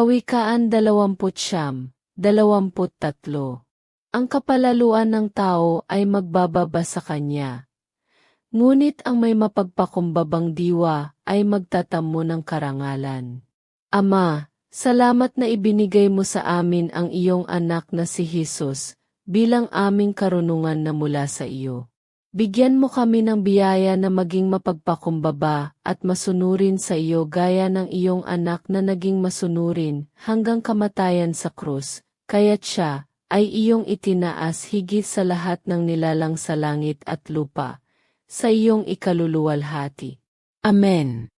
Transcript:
Kawikaan 29:23. Ang kapalaluan ng tao ay magbababa sa kanya. Ngunit ang may mapagpakumbabang diwa ay magtatamo ng karangalan. Ama, salamat na ibinigay mo sa amin ang iyong anak na si Jesus bilang aming karunungan na mula sa iyo. Bigyan mo kami ng biyaya na maging mapagpakumbaba at masunurin sa iyo gaya ng iyong anak na naging masunurin hanggang kamatayan sa krus, kaya't siya ay iyong itinaas higit sa lahat ng nilalang sa langit at lupa, sa iyong ikaluluwalhati. Amen.